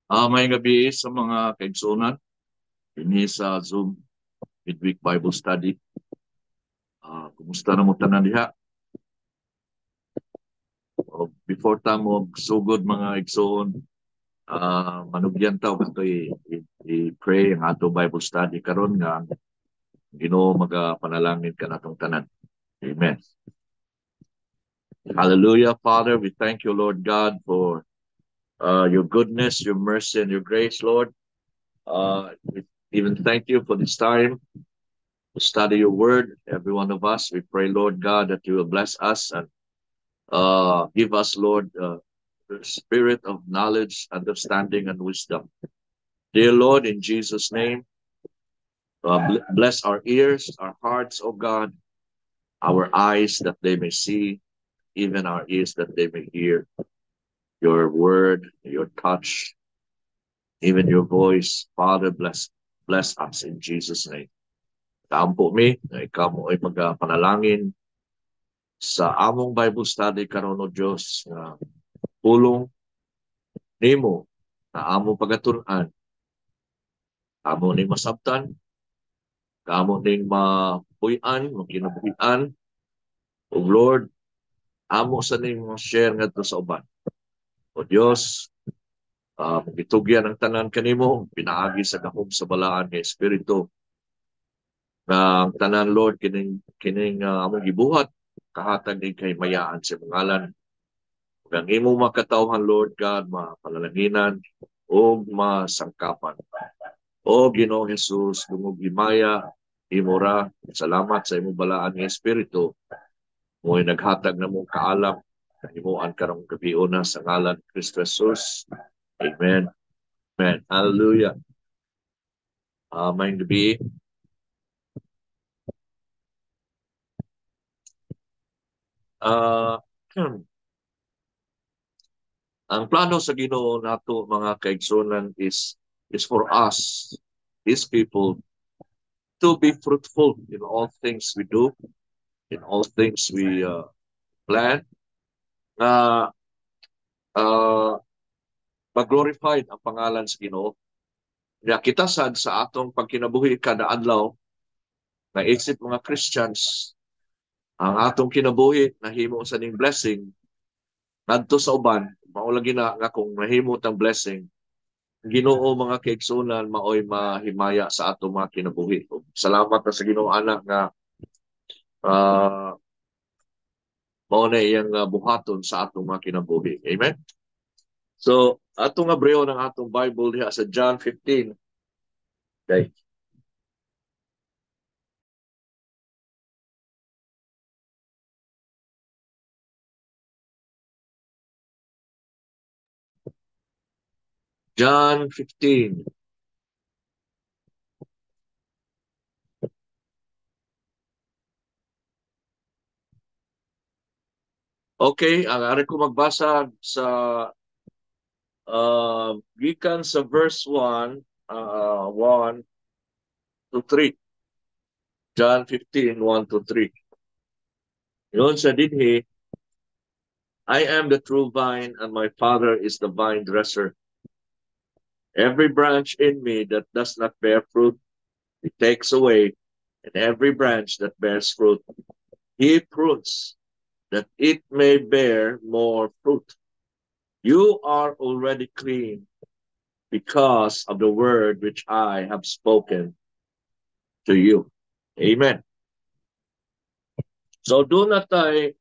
May gabi sa mga kaigsunan, ini sa Zoom Midweek Bible Study. Kumusta na mo tanan diha? Before ta mo sugod mga igsoon, manugyan ta og i-pray ang ato Bible study karon nga Ginoo magapanalangin kanatong tanan. Amen. Hallelujah, Father. We thank you, Lord God, for your goodness, your mercy, and your grace, Lord. We even thank you for this time to study your word. Every one of us, we pray, Lord God, that you will bless us and give us, Lord, the spirit of knowledge, understanding, and wisdom. Dear Lord, in Jesus' name, bless our ears, our hearts, oh God, our eyes that they may see, even our ears that they may hear your word, your touch, even your voice. Father, bless us in Jesus' name. Kaampo mi, na ikaw mo ay magpanalangin sa among Bible study karon o Diyos na pulong nimo na among pagatun-an, amo ning masabtan, amo ning mapuy-an, magkinabuhi-an, o Lord, amo sa ning share ngadto sa uban. O Dios, magitugyan ang tanan kanimo, pinaagi sa gahom sa balaan nga Espiritu, na ang tanan, Lord, kining among gibuhat, kahatag ni kay mayaan sa pangalan. Ang imo makatawhan, Lord God, mapalalanginan o masangkapan. O Ginoong Jesus, dungog himaya, imura, salamat sa imong balaan ng Espiritu. Mo'y naghatag na mong kaalam, himuan karong gabiuna sa ngalan ni Kristo Jesus. Amen. Amen. Hallelujah. May gabi. Uh, ang plano sa Ginoo nato mga kaigsunan is for us, His people, to be fruitful in all things we do, in all things we plan, na mag-glorified ang pangalan sa Ginoo. Kaya kita sad sa atong pagkinabuhi kada adlaw, na isip mga Christians, ang atong kinabuhi nahimo sa ning blessing ngadto sa uban, mao lagi na nga kung nahimo tang blessing, Ginoo mga kaigsunan maoy mahimaya sa atong mga kinabuhi. Salamat na sa Ginoo anak nga mao na iyang buhaton sa atong mga kinabuhi. Amen. So, atong abreo ng atong Bible diha sa John 15. Okay. John 15. Okay, ang ari ko magbasa sa gikan sa verse 1, 1 to 3. John 15, 1 to 3. Yun sa dinhi, I am the true vine and my Father is the vine dresser. Every branch in me that does not bear fruit, he takes away, and every branch that bears fruit, he prunes, that it may bear more fruit. You are already clean because of the word which I have spoken to you. Amen. So do not tayo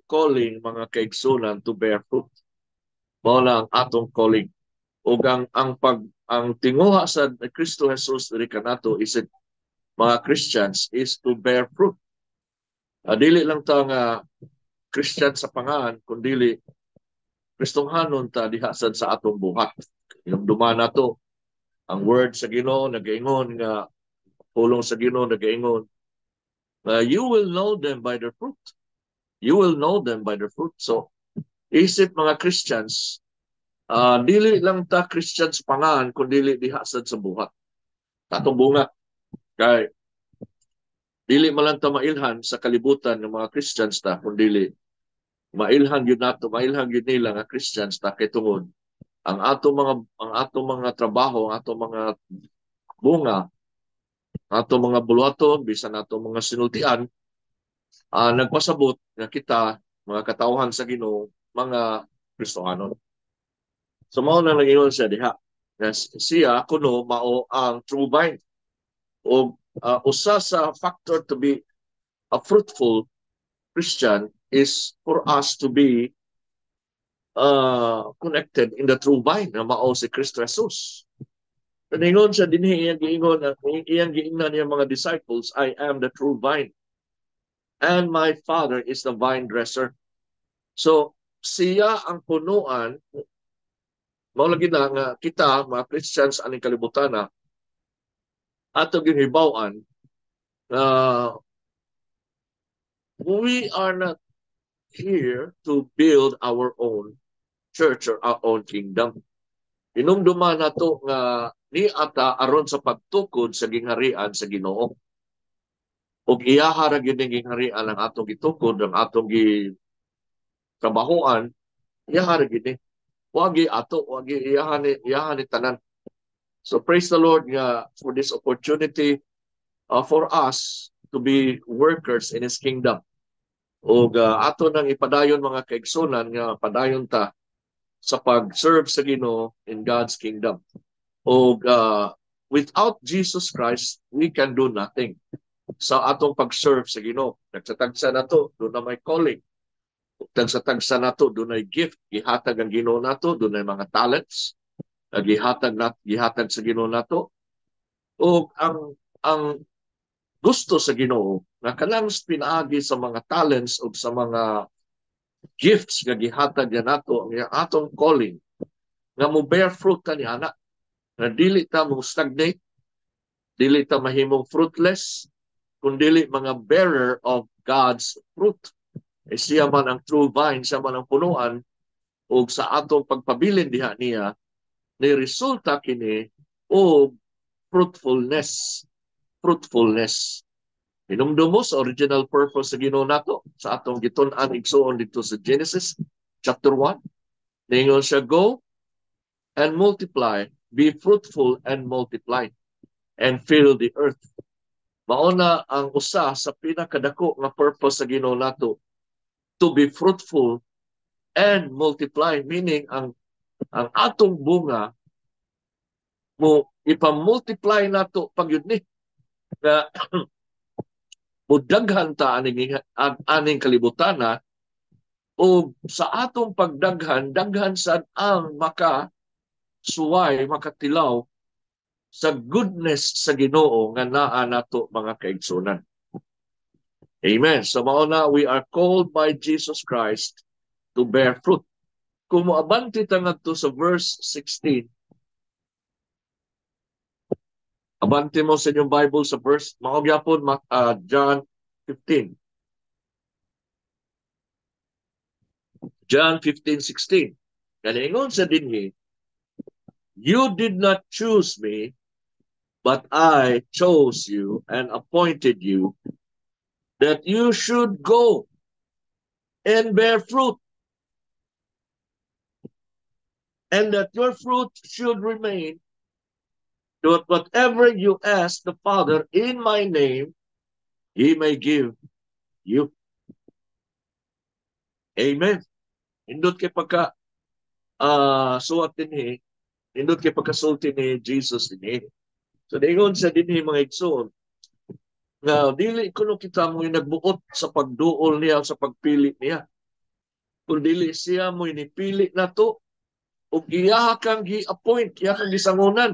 calling mga kaigsunan to bear fruit. Mao lang atong calling. Ug ang tinguha sa Kristo Jesus diri kanato is mga Christians is to bear fruit. Dili lang ta nga Christian sa pangan, kundi Kristonghanon ta diha sa atong buhat. Yung duman nato, ang word sa Ginoo nagaingon nga pulong sa Ginoo nagaingon, you will know them by their fruit. You will know them by their fruit. So, isip mga Christians, dili lang ta Christians pangan, kundi diha sa buhat. Tatong bunga. Kay, dili man lang ta mailhan sa kalibutan ng mga Christians ta, kundi mailhan yun nato, mailhan yun nila nga Christians ta kay tungod. ang ato mga trabaho, ang ato mga bunga, ang ato mga buluhaton, bisan ato mga sinultian, nagpasabot nga kita, mga katawhan sa Ginoo, mga Kristohanon. So mao na nag-ingon siya diha. Na siya kuno mao ang true vine. O usa sa factor to be a fruitful Christian is for us to be connected in the true vine na mao si Kristo Jesus. Ningon siya dinhi iyang giingon, iyang giingnan niya mga disciples, I am the true vine and my Father is the vine dresser. So siya ang punuan. Mao lagi na nga kita mga Christians aning kalibutan na ato ginihibaw-an na we are not here to build our own church or our own kingdom. Inumduman nato nga ni ata aron sa pagtukod sa gingharian sa Ginoo. Ug iyaha ra gyud ning gingharian ang atong gitukod, ang atong gitrabahoan, iyaha ra gyud ni. Wagi ato, wagi iyaha ni tanan. So praise the Lord nga for this opportunity for us to be workers in His kingdom. O ato nang ipadayon mga kaigsunan nga padayon ta sa pag-serve sa Ginoo in God's kingdom. O without Jesus Christ, we can do nothing sa atong pag-serve sa Ginoo. Nagsatagsa na to, doon na may calling. Nagsatagsa na to, doon ay gift. Gihatag ang Ginoo nato, doon ay mga talents. Gihatag sa Ginoo nato. O ang gusto sa Ginoo nga kanang pinaagi sa mga talents o sa mga gifts nga gihatag niya nato ang atong calling nga mo bear fruit ta ni anak nga dili ta mo stagnate, dili ta mahimong fruitless, kundi mga bearer of God's fruit. Siya man ang true vine, siya man ang punuan o sa atong pagpabilin diha niya ni resulta kini o fruitfulness. Hinumdum mo sa original purpose sa Ginoo nato sa atong gitun-an igsuon dito sa Genesis chapter 1. Ningon siya, go and multiply, be fruitful and multiply, and fill the earth. Mauna ang usa sa pinakadako nga purpose sa Ginoo nato, to be fruitful and multiply, meaning ang atong bunga mo ipamultiply nato pagyud ni nga mudaghan ta aning kalibutan o sa atong pagdaghan, daghan sad ang makatilaw sa goodness sa Ginoo nga naa nato mga kaigsunan. Amen. So mauna, we are called by Jesus Christ to bear fruit. Kung moabante ta ngadto sa verse 16, abante mo sa inyong Bible sa verse, maogyapon John 15. John 15:16. Kaningon sa dinhi, you did not choose me, but I chose you and appointed you that you should go and bear fruit, and that your fruit should remain, that whatever you ask the Father in my name, He may give you. Amen. Indot kay pagka suwat dinhi, indot kay pagkasulti ni Jesus dinhi. So dingon sa dinhi mga igsoon, nga dili kuno kita mo nagbuot sa pagduol niya sa pagpili niya. Kung dili siya mo inipili nato ug iya kang gi-appoint, iya kang gisangunan.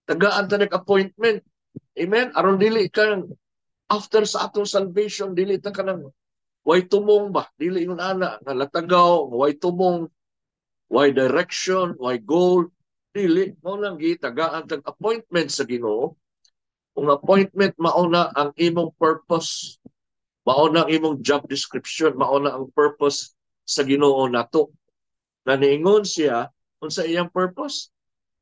Tagaan ta nag-appointment. Amen. Aron dili kang after sa atong salvation, dili ta kanang way tumong ba? Dili yun ana nga latagaw, way tumong, way direction, way goal. Dili mo lang gitagaan tag appointment sa Ginoo. Kung appointment mauna ang imong purpose, mauna ang imong job description, mauna ang purpose sa Ginoo nato. Na niingon siya unsa iyang purpose,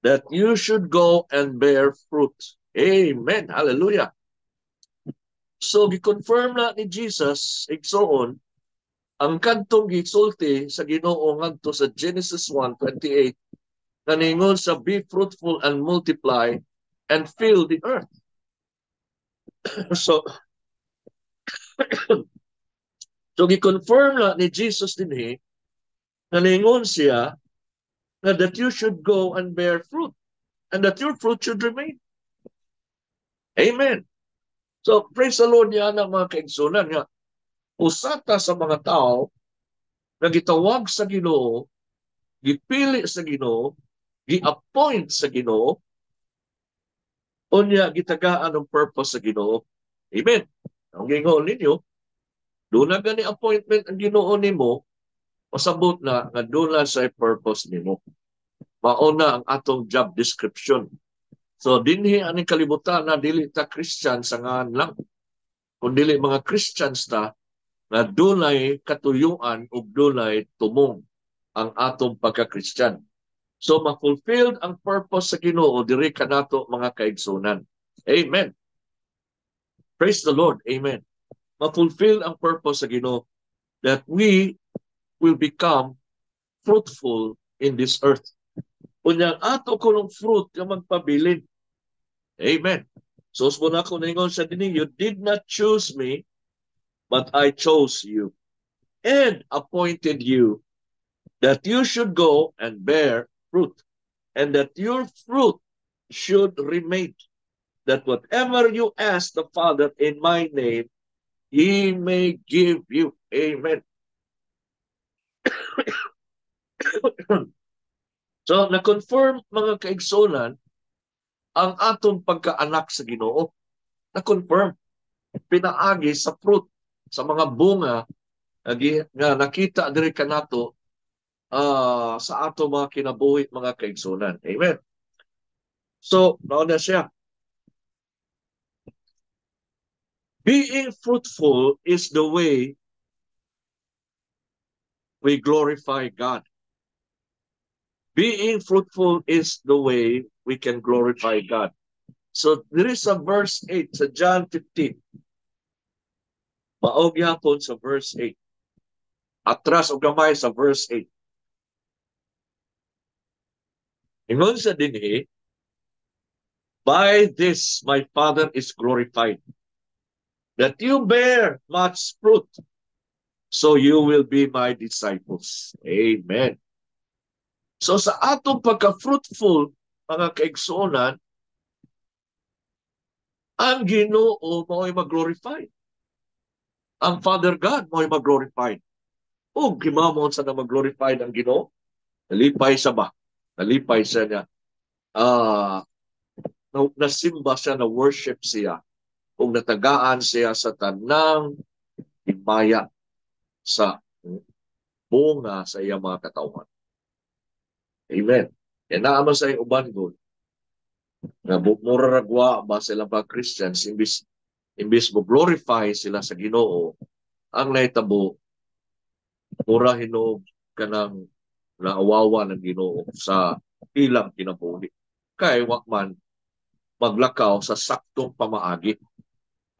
that you should go and bear fruit. Amen. Hallelujah. So gi-confirm na ni Jesus igsoon ang kantong gisulti sa Ginoo ngadto sa Genesis 1:28 naningon sa be fruitful and multiply and fill the earth. So, so gi-confirm na ni Jesus dinhi, naningon siya na that you should go and bear fruit and that your fruit should remain. Amen. So, praise the Lord niya ng mga kaigsunan nga. Usata sa mga tao na gitawag sa Ginoo, gipili sa Ginoo, gi-appoint sa Ginoo, unya gitagaan ang purpose sa Ginoo. Amen. Ang gingoon ninyo, doon na gani appointment ang Ginoo nimo, pasabot na nga doon na sa purpose nimo. Mauna ang atong job description. So dinhi ani kalibutan na dili ta Christian sa ngan lang. Kung dili mga Christians ta na dunay katuyuan ug dunay tumong ang atong pagka-Christian. So ma-fulfilled ang purpose sa Ginoo diri kanato mga kaigsunan. Amen. Praise the Lord. Amen. Ma-fulfill ang purpose sa Ginoo that we will become fruitful in this earth. Unyang ato kulong fruit nga magpabilin. Amen. So muna ko ningon sa dini, you did not choose me, but I chose you and appointed you that you should go and bear fruit, and that your fruit should remain, that whatever you ask the Father in my name, He may give you. Amen. So, na-confirm mga kaigsunan ang atong pagkaanak sa Ginoo. Na-confirm. Pinaagi sa fruit, sa mga bunga nga nakita diri kanato sa ato mga kinabuhi mga kaigsunan. Amen. So, nauna siya. Being fruitful is the way we glorify God. Being fruitful is the way we can glorify God. So, there is a verse 8 sa John 15. Maog yapon sa verse 8. Atras o gamay sa verse 8. Ingon sa dinhi, by this my Father is glorified, that you bear much fruit, so you will be my disciples. Amen. So sa atong pagka-fruitful, mga kaigsunan, ang Ginoo mo'y mag-glorify. Ang Father God mo'y mag-glorify. O gimamon sa na mag-glorify ng Ginoo, nalipay sa ba? Nalipay siya niya. Nasimba siya, na worship siya. Kung natagaan siya sa tanang himaya sa bunga sa iyang mga katawan. Amen. Yan naman sa uban ko, na mura ragwa ba sila ba Christians, imbis mo glorify sila sa Ginoo, ang naitabo, mura hinog ka ng naawawa ng Ginoo sa ilang kinabuhi. Kay wakman maglakaw sa saktong pamaagi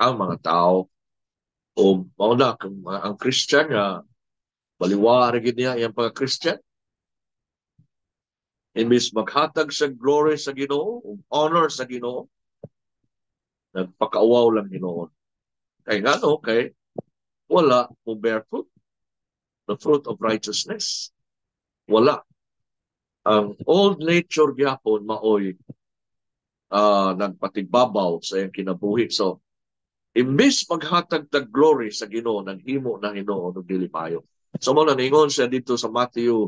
ang mga tao. O mauna, ang Christian nga, baliwa rin niya yung mga Christian, imbis maghatag sa glory sa Ginoo, honor sa Ginoo, nagpakauwaw lang Ginoo. Kay nga no, kay wala mo bear fruit, the fruit of righteousness. Wala. Ang old nature gyapon maoy nagpatigbabaw sa iyang kinabuhi. So, imbis maghatag tag glory sa Ginoo, naghimo na Ginoo ng dili payo. So mo na ningon siya dito sa Matthew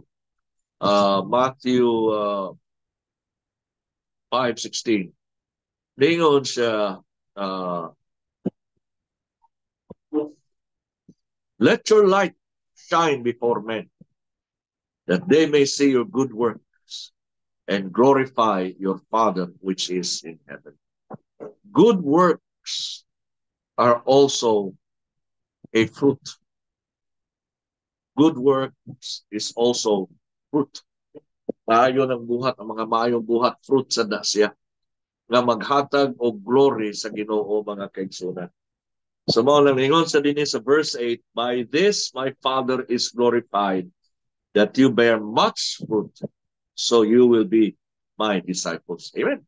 5:16. Ningon siya, let your light shine before men, that they may see your good works and glorify your Father which is in heaven. Good works are also a fruit. Good works is also fruit. Maayo ng buhat, ang mga maayong buhat, fruit sa siya, nga maghatag o glory sa Ginoo mga kaigsunan. So mo lang ingon sa dinhi sa verse 8, by this my Father is glorified, that you bear much fruit, So you will be my disciples. Amen.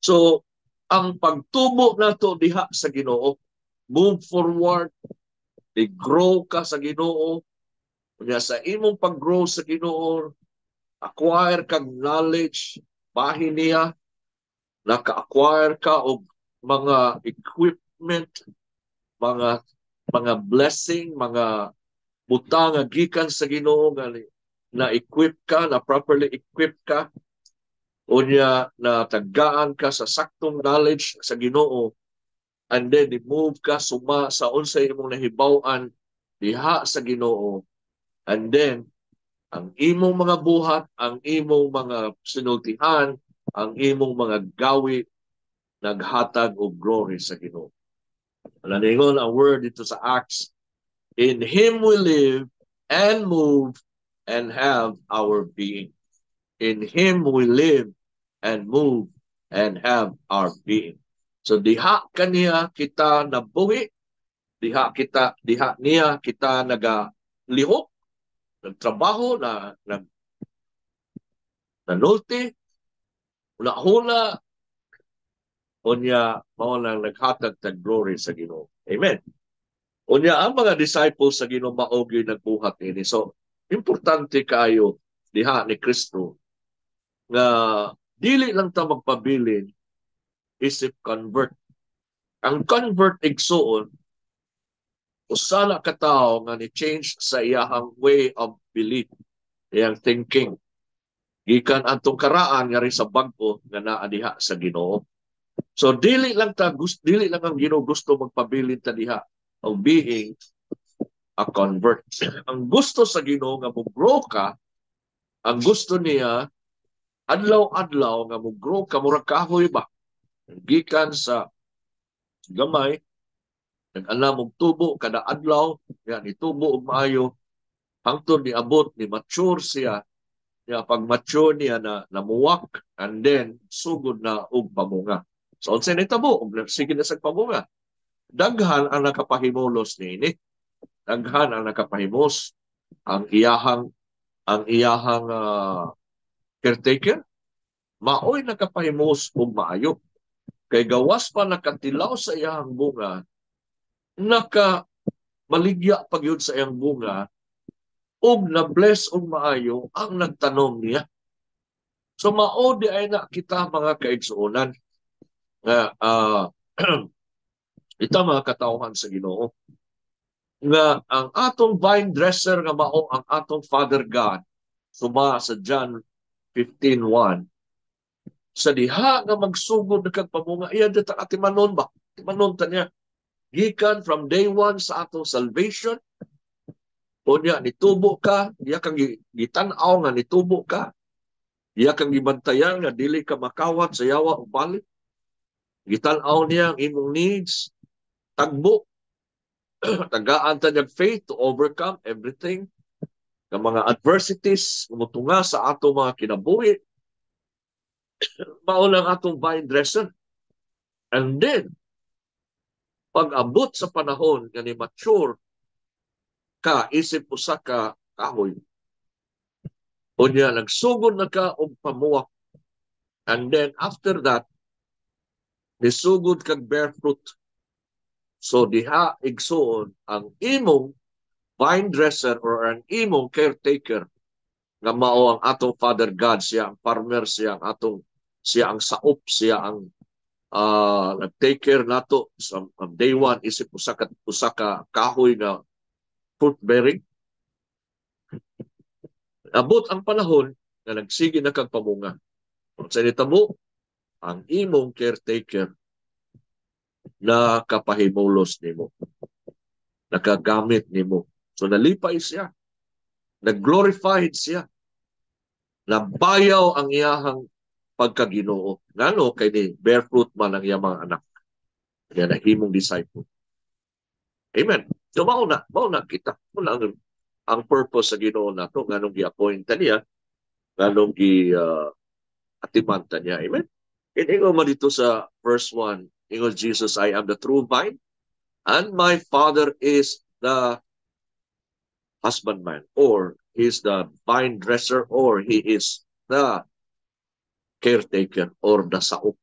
So, ang pagtubo nato diha sa Ginoo, move forward, i-grow ka sa Ginoo, kanya sa imong pag-grow sa Ginoo, acquire kag knowledge, bahin niya, naka-acquire ka og mga equipment, mga blessing, mga butang nga gikan sa Ginoo nga na equip ka, na properly equip ka, unya na tagaan ka sa saktong knowledge sa Ginoo, and then i-move ka suma sa unsay imong nahibaw-an diha sa Ginoo, and then ang imong mga buhat, ang imong mga sinultihan, ang imong mga gawi naghatag og glory sa Ginoo. Naningon ang word dito sa Acts, in Him we live and move and have our being. In Him we live and move and have our being. So diha kaniya kita nabuhi, diha niya kita nagalihok, nagtrabaho, nanulti, hula-hula, unya mao lang naghatag tag glory sa Ginoo. Amen. Unya ang mga disciples sa Ginoo mao gyud nagbuhat ini. So importante kayo diha ni Kristo nga dili lang ta magpabilin isip convert. Ang convert igsuon usala ka tawo nga ni change sa iyahang way of belief, iyang thinking. Gikan antong karaan nga rin sa bag-o nga naa diha sa Ginoo. So dili lang ang Ginoo gusto magpabilin ta diha of being a convert. Ang gusto sa Ginoo nga mo-grow ka, ang gusto niya adlaw-adlaw nga mo-grow ka, murag kahoy ba? Gikan sa gamay, nag-alam og tubo kada adlaw, yan itubo og maayo, hangtod ni abot ni mature siya, ya pag mature niya na namuwak, and then sugod na og pamunga. So unsay nitabo og sige na sa pamunga. Daghan ang nakapahimulos niini. Daghan ang nakapahimos ang iyahang caretaker, maoy nakapahimos og maayo. Kay gawas pa nakatilaw sa iyahang bunga, maligya pa gyud sa iyang bunga, og na-bless og maayo ang nagtanom niya. So mao di ay na kita mga kaigsuonan nga ita mga katawhan sa Ginoo nga ang atong vine dresser nga mao ang atong Father God, suma sa John 15:1, sa diha nga magsugod na kag pamunga, iya dita atimanon ba? Timanon ta niya. Gikan from day one sa atong salvation, unya nitubo ka, iya kang gitan-aw nga nitubo ka, iya kang gibantayan nga dili ka makawat sa yawa o balik. Gitan-aw niya ang imong needs, tagbo, tagaan ta niyang faith to overcome everything, ng mga adversities, mutunga sa atong mga kinabuhi, mao lang atong vine dresser. And then, pag abot sa panahon nga ni mature ka, isip usa ka kahoy, unya nagsugod na ka og pamuwak, and then after that, nisugod kag bear fruit. So diha igsuon ang imong vine dresser or ang imong caretaker nga mao ang atong Father God, siya ang farmer, siya ang saop, siya ang nag-take care nato sa day one, isip usa ka kahoy na fruit bearing. Abot ang panahon na nagsige na kag pamunga. Sa nitabo, ang imong caretaker na kapahimulos nimo, nakagamit nimo. So nalipay siya, nag-glorified siya, nabayaw ang iyahang pagkaginoo. Ngano kay ni bear fruit man ang iyang mga anak. Kaya nahimong disciple. Amen. So mao na kita. Mao na ang purpose sa Ginoo nato, nganong gi-appoint niya, nganong atiman niya. Amen. Ingo man dito sa verse 1, ingo Jesus, I am the true vine, and my Father is the husbandman, or He's the vine dresser or He is the caretaker or the sao.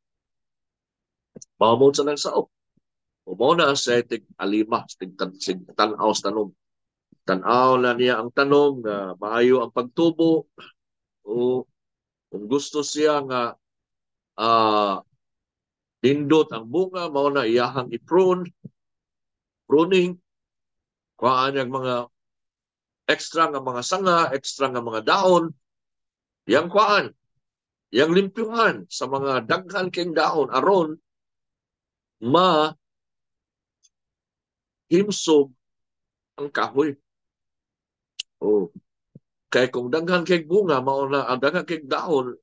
Mamon sa ng sao. Umuna sa tig alima, tig tanaw sa tanom. Tanaw na niya ang tanom na maayo ang pagtubo o kung gusto siya nga nindot ang bunga, mao na iyahang pruning, kuhaan niyang mga extra nga mga sanga, extra nga mga daon, yang kuhaan, yang limpyuhan sa mga daghan king daon aron himsog ang kahoy. O kay kung daghan kay bunga mao na ang daghan kay daon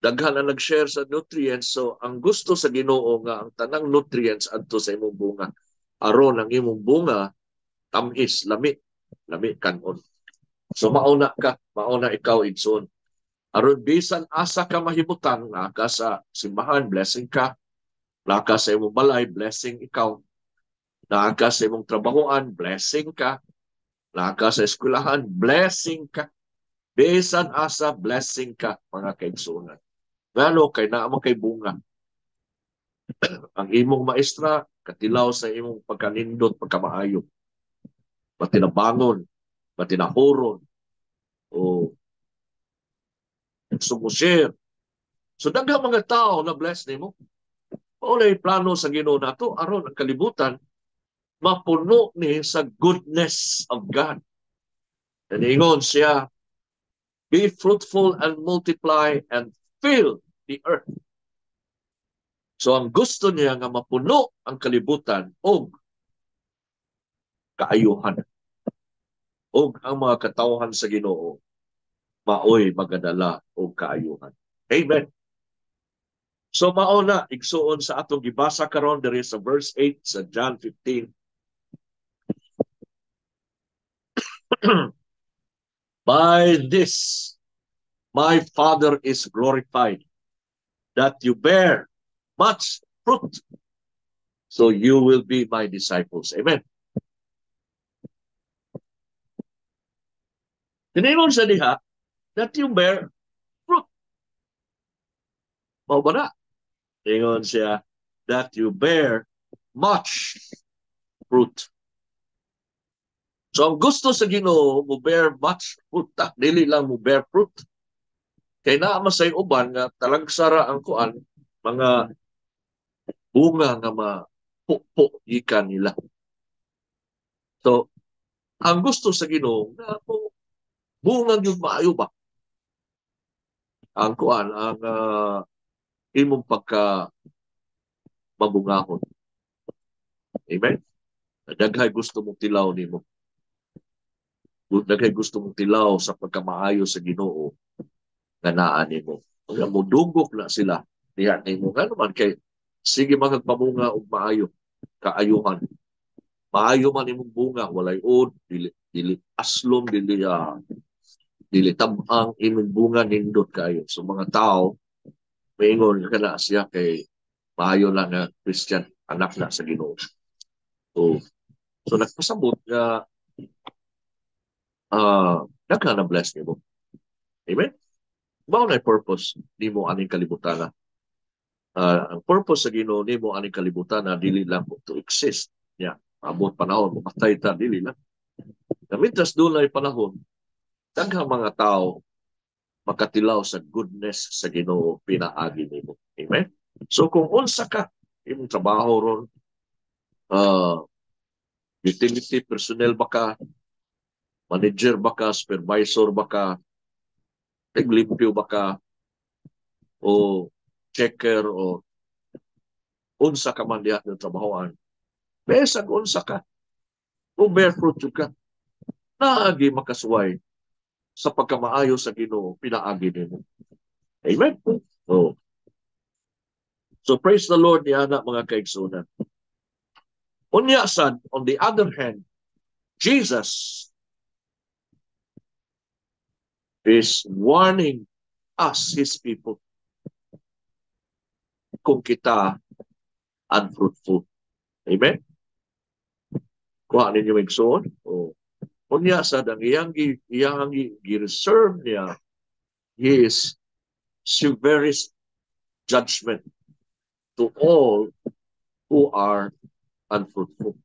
daghan ang nag-share sa nutrients, so ang gusto sa Ginoo nga ang tanang nutrients adto sa imong bunga aron ang imong bunga tamis, lami kanon. So mauna ikaw igsoon aron bisan asa ka mahimutan naka sa simbahan, blessing ka, naka sa imong balay, blessing ikaw, naka sa imong trabahoan, blessing ka, naka sa eskwelahan, blessing ka, bisan asa blessing ka mga kaigsuonan. Ngano kay naa man kay bunga ang imong maestra katilaw sa imong pagkanindot pagkamaayo, matinabangon, matinahuron o sumushare. So daghang mga tao na bless nimo. Maunay plano sa Ginoo nato aron ang kalibutan mapuno ni sa goodness of God. And ingon siya, be fruitful and multiply and fill the earth. So ang gusto niya nga mapuno ang kalibutan og kaayuhan. Og ang mga katawhan sa Ginoo maoy magadala og kaayuhan. Amen. So mauna igsuon sa atong gibasa karon diri sa verse 8 sa John 15. By this my Father is glorified, that you bear much fruit, so you will be my disciples. Amen. Tiningon sa diha, that you bear fruit. Mao ba na? Tingon siya, that you bear much fruit. So ang gusto sa Ginoo mo bear much fruit, dili lang mo bear fruit. Kay naa masay uban nga talagsara ang kuan mga bunga nga mapukpok gikan nila. So ang gusto sa Ginoo na bunga gyud maayo ba ang kuan ang imong pagka mabungahon. Amen. Daghay gusto mong tilaw nimo. Daghay gusto mong tilaw sa pagkamaayo sa Ginoo nga naa nimo. Kaya mo dugok na sila diha nimo nga naman kay sige magpamunga og maayo kaayuhan. Maayo man imong bunga walay od dili aslom dili tabang imong bunga nindot kayo. So mga tao maingon kana siya kay maayo lang nga Christian anak na sa Ginoo. So nagpasabot nga daghan na bless nimo. Amen. Mao na purpose nimo aning kalibutan. Ang purpose sa Ginoo nimo aning kalibutan na dili lang to exist. Yeah, abot panahon mamatay ta dili lang. Kamitas dunay panahon daghang mga tao makatilaw sa goodness sa Ginoo pinaagi nimo. Amen. So kung unsa ka imong trabaho ron, utility personnel ba ka, manager ba ka, supervisor ba ka, taglimpyo ba ka, o checker, o unsa ka man diha ng trabahoan, besag unsa ka, o bear fruit ka, naagi makasuway sa pagkamaayo sa Ginoo pinaagi nimo. Amen. So praise the Lord niya na mga kaigsunan. Unya sad, on the other hand, Jesus is warning us, His people, kung kita unfruitful. Amen? Kuha ninyo igsoon. Unya sa iyang gi-reserve niya his severest judgment to all who are unfruitful.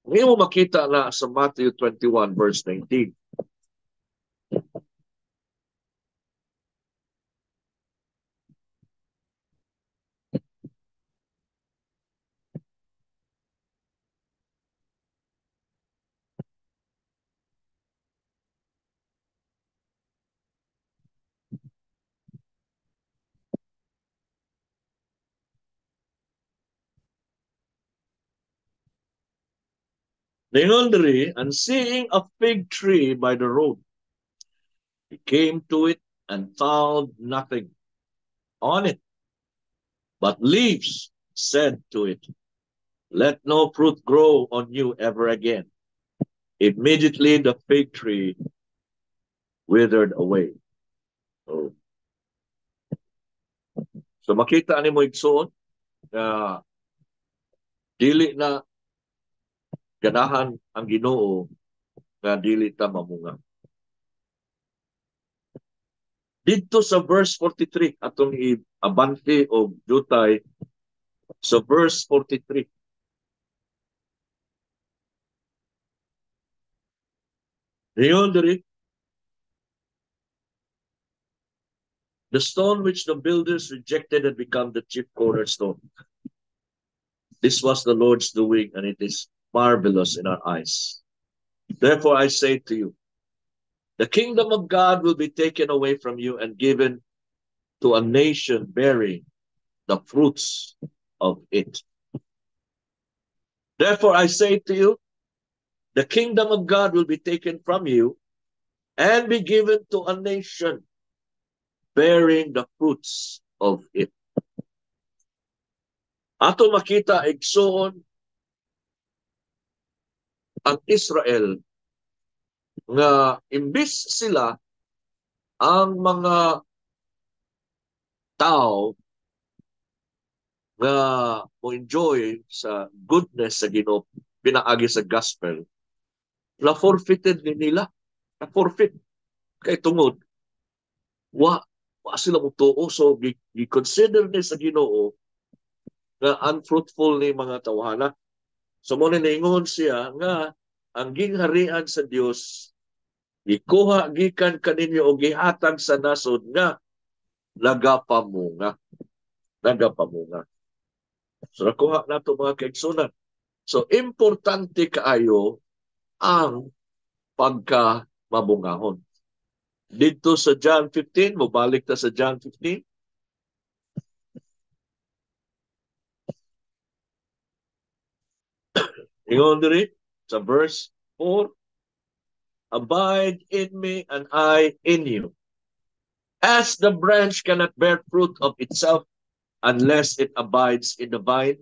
Ngayon mo makita na sa Matthew 21 verse 19. Ningon diri, and seeing a fig tree by the road, he came to it and found nothing on it but leaves, said to it, let no fruit grow on you ever again. Immediately the fig tree withered away. So makita ni mo igsoon na dili na ganahan ang Ginoo nga dili ta mamunga. Dito sa verse 43 atong i-abante og jutay sa verse 43. Ngayon diri, the stone which the builders rejected had become the chief cornerstone. This was the Lord's doing, and it is marvelous in our eyes. Therefore I say to you, the kingdom of God will be taken away from you and given to a nation bearing the fruits of it. Therefore I say to you, the kingdom of God will be taken from you and be given to a nation bearing the fruits of it. Ato makita igsoon ang Israel nga imbis sila ang mga tao nga mo enjoy sa goodness sa Ginoo pinaagi sa gospel, na forfeited ni nila, na forfeit kay tungod wa sila mutuo, so gi-consider ni sa Ginoo nga unfruitful ni mga tawhana. So mo ni ingon siya nga ang gingharian sa Dios gikuha gikan kaninyo o gihatag sa nasod nga nagapamunga. Nagapamunga. So nakuha na ito mga kaigsunan. So importante kaayo ang pagkamabungahon. Dito sa John 15, mabalik ta sa John 15. Ingon diri sa verse 4, abide in me and I in you. As the branch cannot bear fruit of itself unless it abides in the vine,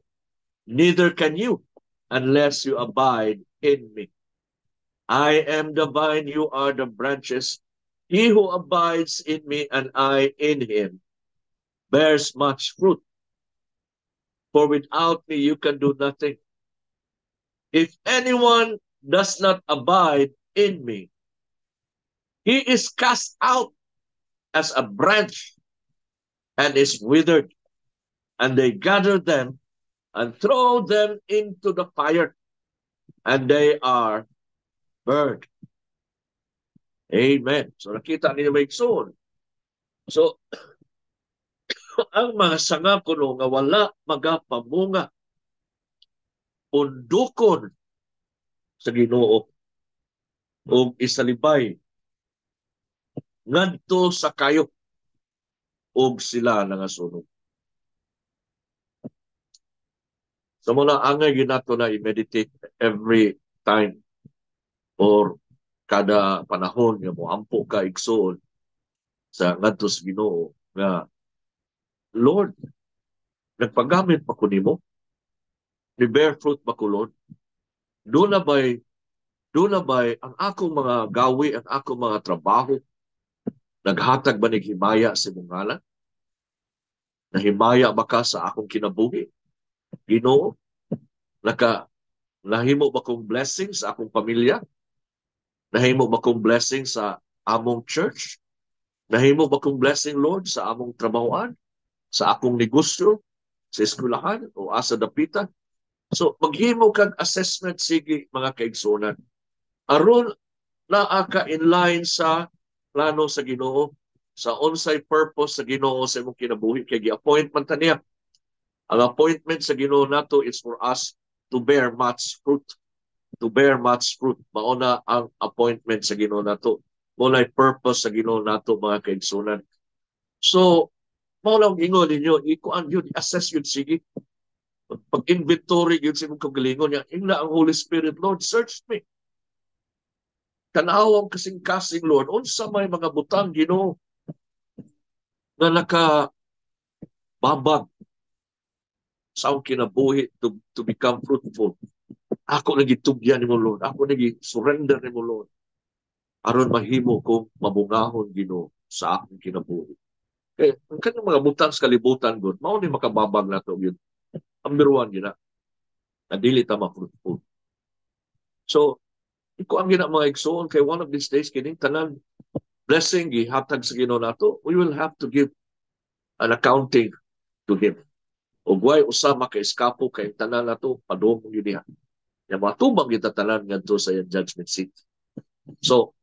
neither can you unless you abide in me. I am the vine, you are the branches. He who abides in me and I in him bears much fruit. For without me you can do nothing. If anyone does not abide in me, he is cast out as a branch and is withered, and they gather them and throw them into the fire, and they are burned. Amen. So nakita ni Maigsoon. So ang mga sanga kuno nga wala magapamunga, undukon sa Ginoo ug isalibay ngadto sa kayo ug sila nangasunog. So muna angay ginato na i-meditate every time or kada panahon nga mo ampo ka igsoon sa ngadto sa Ginoo nga Lord, nagpagamit pa ko nimo, ni bear fruit ba ko Lord? Do na ba'y ang akong mga gawi, ang akong mga trabaho naghatag ba ning himaya sa imong ngalan? Nahimaya ba ka sa akong kinabuhi? Ginoo, nahimo ba kong blessing sa akong pamilya? Nahimo ba kong blessing sa among church? Nahimo ba kong blessing, Lord, sa among trabahoan, sa akong negosyo, sa eskwelahan, o asa dapitan? So, maghimo kag assessment, sige, mga kaigsunan. Aron naa ka in line sa plano sa Ginoo, sa unsay purpose sa Ginoo sa imong kinabuhi, kay gi-appointment ta niya. Ang appointment sa Ginoo nato is for us to bear much fruit. To bear much fruit. Mauna ang appointment sa Ginoo nato. Walay purpose sa Ginoo nato, mga kaigsunan. So, mao lang ingon ninyo, ikuan yun, assess yun, sige. Pag-inventory yun sa imong kagalingon niya, ingna ang Holy Spirit, Lord, search me. Tanawang kasing-kasing, Lord, unsa may mga butang, Ginoo, na nakababag sa akong kinabuhi to become fruitful. Ako nagitugyan ni mo, Lord. Ako nagi-surrender ni mo, Lord. Aron mahimo kong mabungahon, Ginoo, sa akong kinabuhi. Kaya ang kanyang mga butang sa kalibutan, God, mao ni makababag na to yun. Number one, yun na dili ta ma-fruitful. So, iko ang gina mga igsoon kay one of these days, kining tanan blessing, gihatag sa Ginoo nato, we will have to give an accounting to Him. O guay usama kay eskapo kay tanan nato, padung yun niya. Yung mga tubang kita tanan ngadto sa yung judgment seat. So,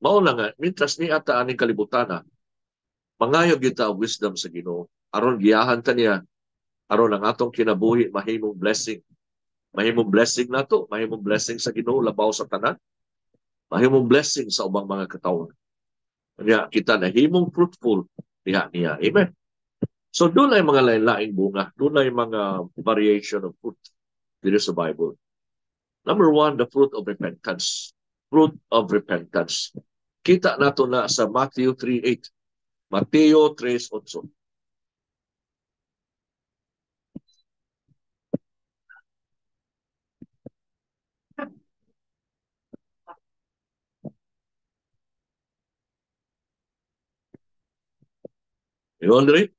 mao na nga, mintras ni ata aning kalibutan na, mangayo kita wisdom sa Ginoo. Aron giyahan ta niya, aron ang atong kinabuhi mahimong blessing. Mahimong blessing nato, mahimong blessing sa Ginoo labaw sa tanan, mahimong blessing sa ubang mga katawhan. Kanya kita nahimong fruitful diha niya. Amen. So doon ay mga lain-laing bunga, doon ay mga variation of fruit dito sa Bible. Number one, the fruit of repentance. Fruit of repentance. Kita nato na sa Matthew 3:8. Mateo 3:8. You wondering?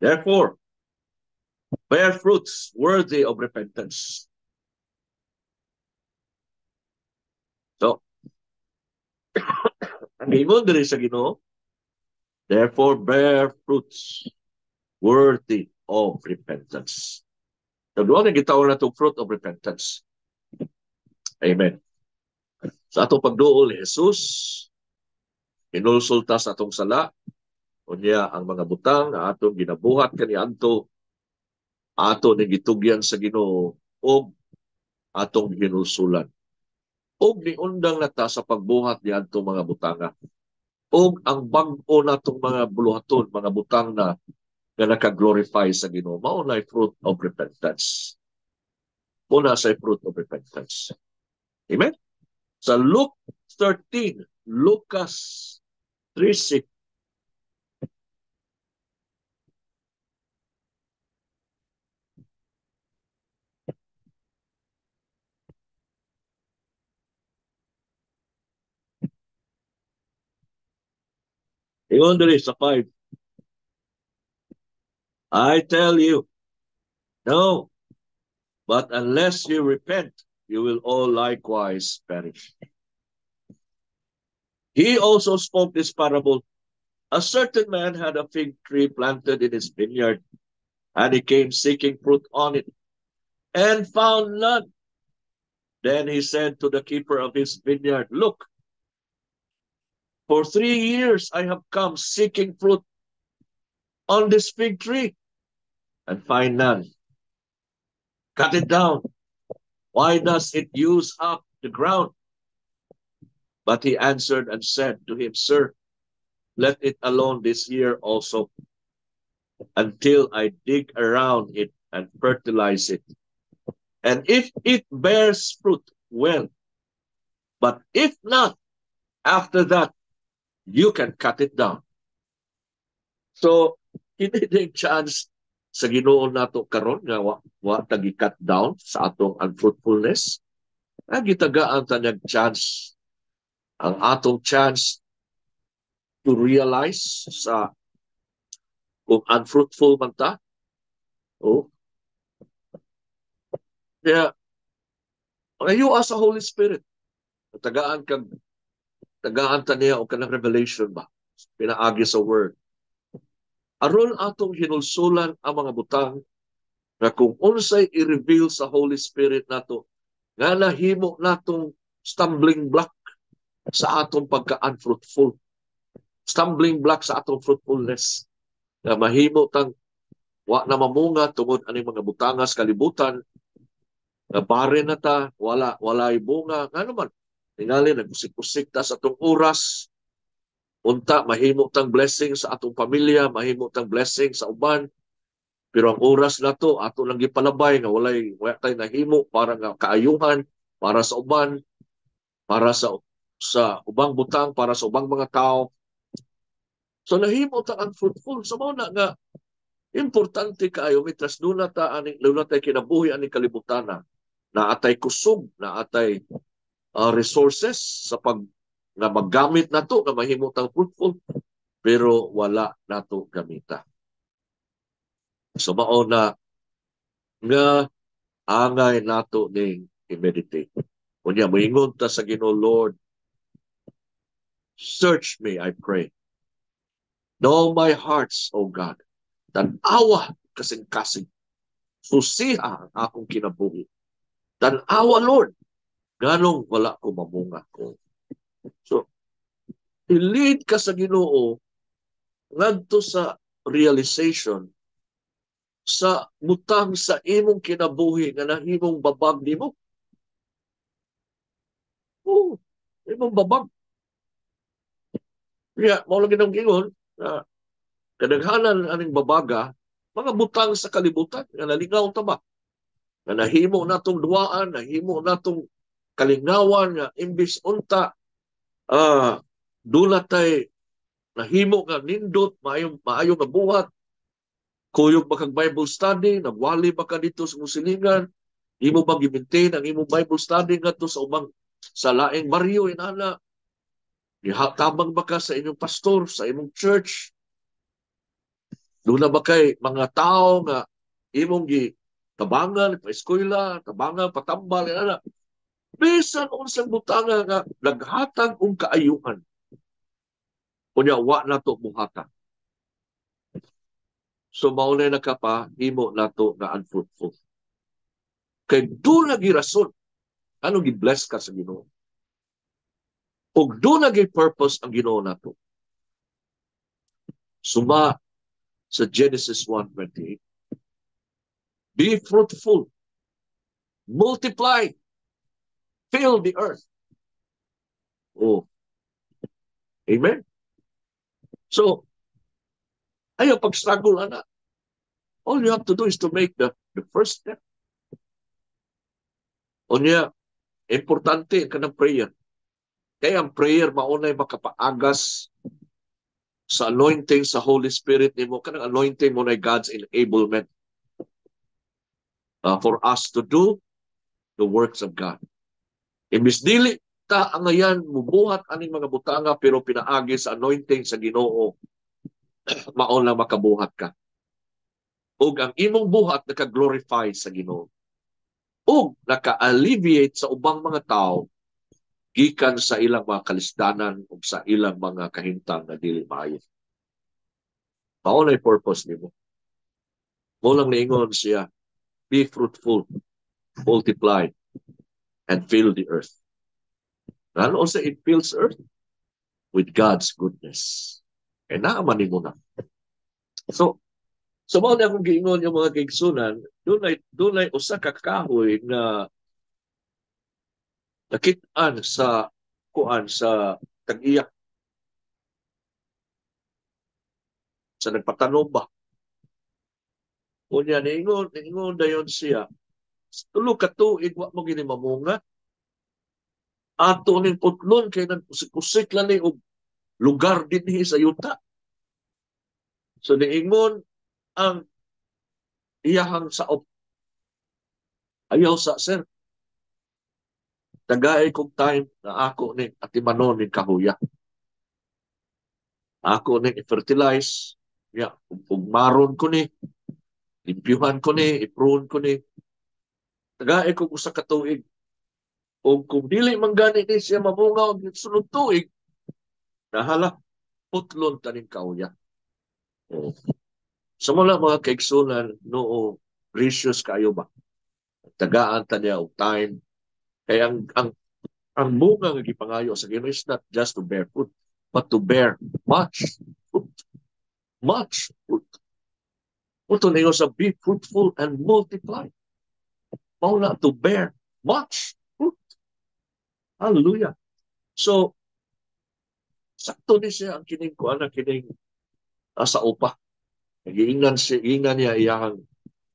Therefore, bear fruits worthy of repentance. So, ang ingon diri sa Ginoo, therefore bear fruits worthy of repentance. So, doon ang gitawag na itong fruit of repentance. Amen. Sa atong pagduol ni Jesus, inulsulta sa atong sala, unya ang mga butang na atong ginabuhat kaniadto, ato ni gitugyan sa Ginoo o atong hinulsulan. Og niundang nata sa pagbuhat ni atong mga butanga. Og ang bag-o natong mga buluhaton, mga butang na naka-glorify sa Ginoo, mao na fruit of repentance. Muna sa fruit of repentance. Amen? Sa Luke 13, Lucas 3:6, ingon diri sa 5, I tell you, no, but unless you repent, you will all likewise perish. He also spoke this parable. A certain man had a fig tree planted in his vineyard, and he came seeking fruit on it, and found none. Then he said to the keeper of his vineyard, look, for 3 years I have come seeking fruit on this fig tree, and find none. Cut it down. Why does it use up the ground? But he answered and said to him, Sir, let it alone this year also, until I dig around it and fertilize it. And if it bears fruit, well. But if not, after that, you can cut it down. So, hindi din chance sa Ginoo nato karon nga wa tagi cut down sa atong unfruitfulness. Gitagaan ta nag chance, ang atong chance to realize sa kung unfruitful man ta. Oh, kaya Ayua sa Holy Spirit. Tagaan ta niya o kanang revelation ba? Pinaagi sa word. Aron atong hinulsulan ang mga butang na kung unsay i-reveal sa Holy Spirit nato, nga nahimo natong stumbling block sa atong pagka-unfruitful. Stumbling block sa atong fruitfulness. Na mahimo tang wa na mamunga tungod ani mga butangas kalibutan, na bare na ta, walay bunga, nga naman. Tingali, nagusik-usik ta sa atong oras, unta, mahimo tang blessing sa atong pamilya, mahimo tang blessing sa uban, pero ang oras na to, ato lang gipalabay, nga wala tayo nahimo para nga kaayuhan, para sa uban, para sa ubang butang, para sa ubang mga tao. So nahimo ta unfruitful. So mao na nga, importante kaayo, mitras doon na ta, doon na tayo kinabuhi aning kalibutan na atay kusog, na atay resources sa pag nga maggamit nato na mahimutang fruitful, pero wala nato gamita. So mao na nga angay nato ning i-meditate. Kunya moingon ta sa Ginoo, Lord, search me, I pray. Know my hearts, O God. Tan-awa kasing-kasing. Susiha ang akong kinabuhi. Tan-awa, Lord, ganong wala ko mamunga ko. So, i-lead ka sa Ginoo ngadto sa realization sa butang sa imong kinabuhi nga nahimong babag nimo. Oh, imong babag. Kaya, mao lang ginang gingon na kadaghanan aning babaga, mga butang sa kalibutan nga nalingaw ta ba? Nga nahimo natong duwaan, nahimo natong kalingawan nga imbis unta dulatay nahimo nga nindot maayong nga buhat, kuyog ba kag Bible study, nagwali ba ka dito sa musilingan, imo bang gi-maintain ang imong Bible study ngadto sa ubang sa laing baryo inana, tabang ba ka sa inyong pastor, sa imong church, doon na ba kay mga tao nga imong gi tabangan pa eskwela, tabangan patambal inana, bisan unsang butanga nga naghatag og kaayuhan, unya wa nato buhatan. So maunay na ka pa, himo nato na unfruitful. Kay doon lagi rason, ano gi-bless ka sa Ginoo. Ug doon lagi purpose ang Ginoo nato. Suma sa Genesis 1:28, be fruitful, multiply, fill the earth. Oh, amen? So, ayaw pag-struggle, anak. All you have to do is to make the first step. O niya, importante ka ng prayer. Kaya ang prayer, maunay makapaagas sa anointing sa Holy Spirit nimo. Kanang anointing mo na God's enablement for us to do the works of God. Imbis dili ta ang ngayon mubuhat aning mga butanga pero pinaagi sa anointing sa Ginoo, maon lang makabuhat ka. Ug ang imong buhat naka-glorify sa Ginoo. Ug naka-alleviate sa ubang mga tao gikan sa ilang mga kalisdanan ug sa ilang mga kahimtang na dili maayo. Mao na purpose nimo. Mo lang niingon siya, be fruitful, multiply, and fill the earth. And also it fills earth with God's goodness. E naaman mo na. So mao na akong giingon yung mga kaigsunan, dunay usa ka kahoy na nakit-an sa kuan sa tag-iyak sa nagpatanom ba. Unya niingon dayon siya, tulo ka tuig wa mo gini mamunga. Ato ning putlon kay nagkusik-kusik lang ni og lugar dinhi sa yuta. So niingon ang iyahang saop, ayaw sa sir, tagay kong time na ako ni atimanon ni kahuya. Ako ni i-fertilize, ug maron ko ni, limpyuhan ko ni, i-prune ko ni. Tagay kong usa ka tuig. O kung dili man gani ni siya mamunga og sunod tuig, nahala putlon taning kauya. O, sa mga kaigsunan, no, precious kayo ba? Tagaan ta niya og time. Kaya ang bunga nga gipangayo sa Ginoo is not just to bear fruit, but to bear much fruit. Much fruit. Ito na sa be fruitful and multiply. Paula to bear much fruit. Hallelujah. So, sakto ni siya ang kining ko, anak kining sa upa. Nag-iingan niya iyang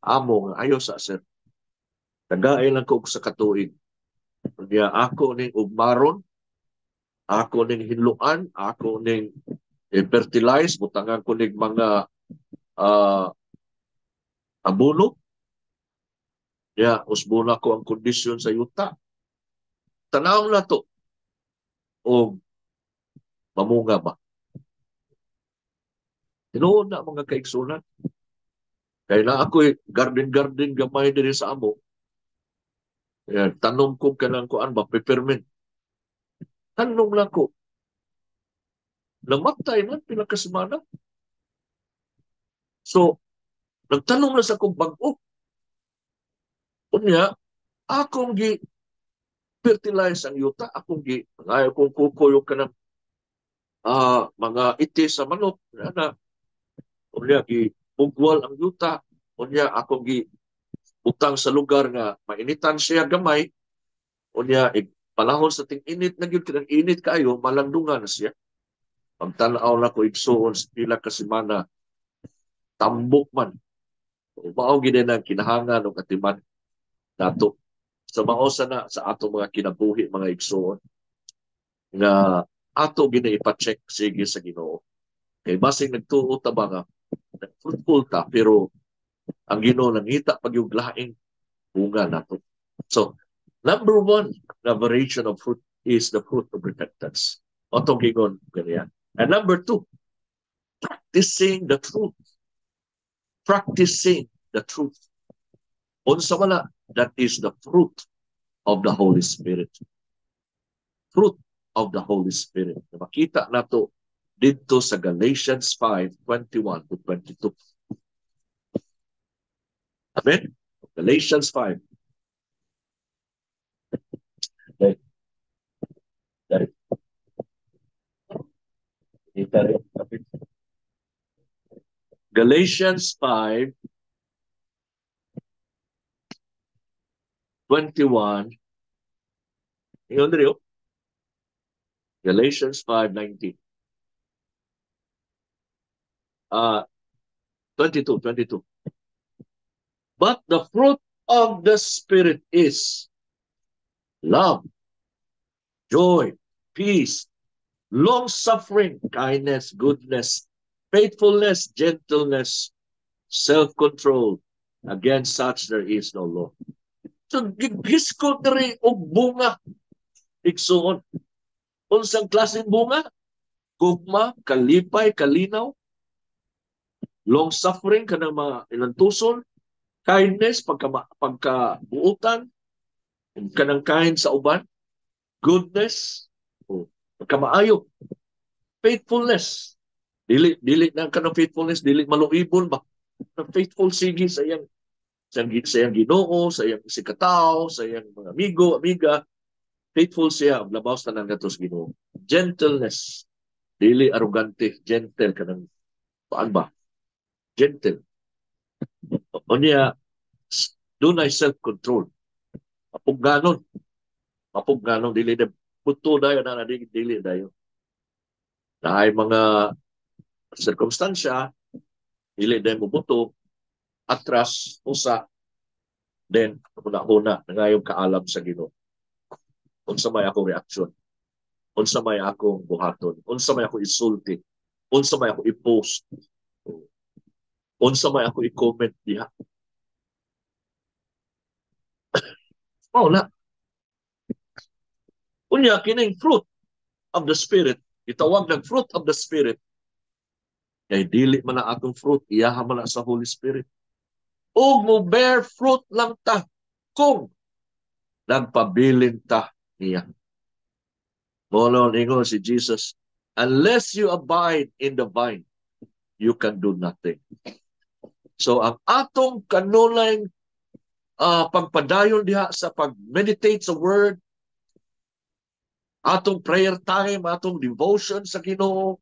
amo nga ayo sa sir. Tagaay lang ko sa katuig. Kaya ako ning ugmaron, ako ning hinluan, ako ning fertilize, butangan ko ning mga abono. Ya, usbuna ko ang kondisyon sa yuta. Tanaw na to. O mamunga ba? Tinuod na mga kaigsunan. Kaya na ako garden gamay diri sa amo. Tanom ko kanang kuan ba, peppermint. Tanom lang ko. Namatay na, pila ka semana. So, nagtanong na sa kong bag-o. Unya, akong fertilize ang yuta, akong ayaw kong kukuyo ka ng mga itis sa manok. Unya, bugwal ang yuta. Unya, akong utang sa lugar nga mainitan siya gamay. Unya, panahon sa ting-init na yun, kinang init kayo, malandungan na siya. Pagtanaw na ko igsuon sa pila ka semana, tambok man. Mao gid na kinahangan og atiman nato. Sa maosa na sa ato mga kinabuhi mga igsuon nga ato gina ipa-check sige sa Ginoo. Kay basig nagtuo ta ba nga fruitful ta pero ang Ginoo nangita pag yung laing bunga nato. So, number one, the variation of fruit is the fruit of repentance. Otong gingon ganyan. And number two, practicing the truth. Practicing the truth. Unsa wala, that is the fruit of the Holy Spirit. Fruit of the Holy Spirit. Makita nato dito sa Galatians 5:21 to 22. Amen? Galatians 5. Galatians 5:21. Ingon diri Galatians 5:19. 22. But the fruit of the Spirit is love, joy, peace, long-suffering, kindness, goodness, faithfulness, gentleness, self-control. Against such there is no law. So, gigisko diri og bunga. Igsuon. Unsang klaseng bunga? Gugma, kalipay, kalinaw, long-suffering, kanang mga ilantuson, kindness, pagkabuutan, kanang kind sa uban, goodness, pagkamaayo, faithfulness. Dili na kanang faithfulness, dili maluibon ba? Faithful sige sa iyang Ginoo, sa iyang sikataw, sa iyang mga amigo, amiga. Faithful siya, labaw sa nang gatos Ginoo. Gentleness, dili arrogante, gentle kanang paan ba? Gentle. O niya, dunay self-control. Mapugganon, dili na puto dayo na dili dayo. Na ay mga circumstansya, dili dayo mubuto, atras, usa, then, una-una, nangayong kaalam sa Ginoo. Unsa may akong reaksyon, unsa may akong buhaton, unsa may ako isulti, unsa may ako i-post, unsa may ako i-comment diha. Na. Unya, kining fruit of the Spirit, itawag ng fruit of the Spirit, kay dili man na atong fruit, iyaha man na sa Holy Spirit. O mo bear fruit lang ta kung nagpabilin ta niya. Molo ningon si Jesus, unless you abide in the vine, you can do nothing. So ang atong kanunay pagpadayon diha sa pag-meditate sa word, atong prayer time, atong devotion sa Ginoo,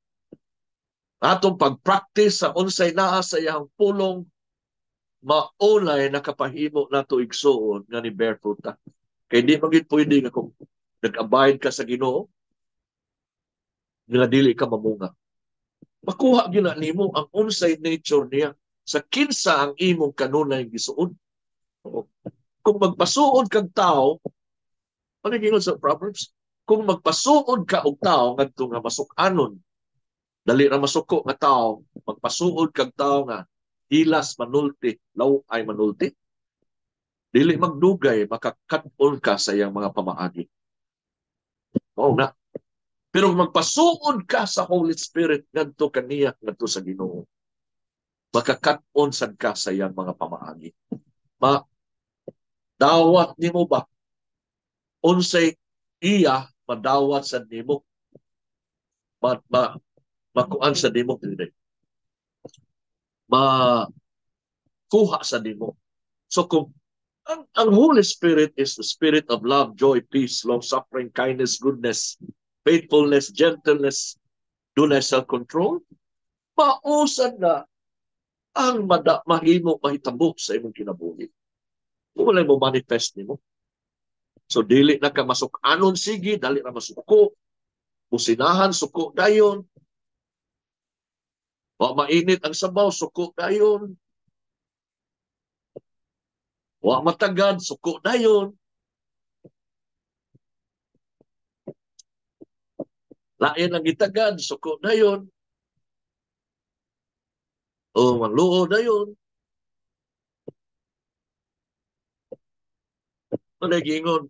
atong pag-practice sa unsay naa sa iyang pulong, maulay nakapahimo nato igsuon nga ni bear fruit ta. Kay di magid pwede nga kung nag-abide ka sa Ginoo, nga dili ka mamunga. Makuha gina nimo ang unsay nature niya sa kinsa ang imong kanunay gisuod. Kung magpasuod kag tao, ano gingon sa Proverbs? Kung magpasuod ka og tao ngadto nga masuk-anon, dali ra masuko nga tao, magpasuod kag tao nga hilas manulti, law ay manulti. Dili magdugay, makakat-on ka sa iyang mga pamaagi. Oo na. Pero magpasuod ka sa Holy Spirit ngadto kaniya ngadto sa Ginoo, makakat-on sad ka sa iyang mga pamaagi. Dawat nimo ba unsay iya madawat sa nimo, makuan sa nimo dili, makuha sa nimo. So kung ang Holy Spirit is the spirit of love, joy, peace, long-suffering, kindness, goodness, faithfulness, gentleness, dunay self-control, mausad na ang mahimo mahitabo sa imong kinabuhi. Wala mo manifest nimo. So dili na ka masuk-anon sige, dali na masuko, businahan, suko dayon. Wa mainit ang sabaw, suko dayon. Wa matagad, suko dayon. Lain ang itagad, suko dayon. O manluo dayon. Gingon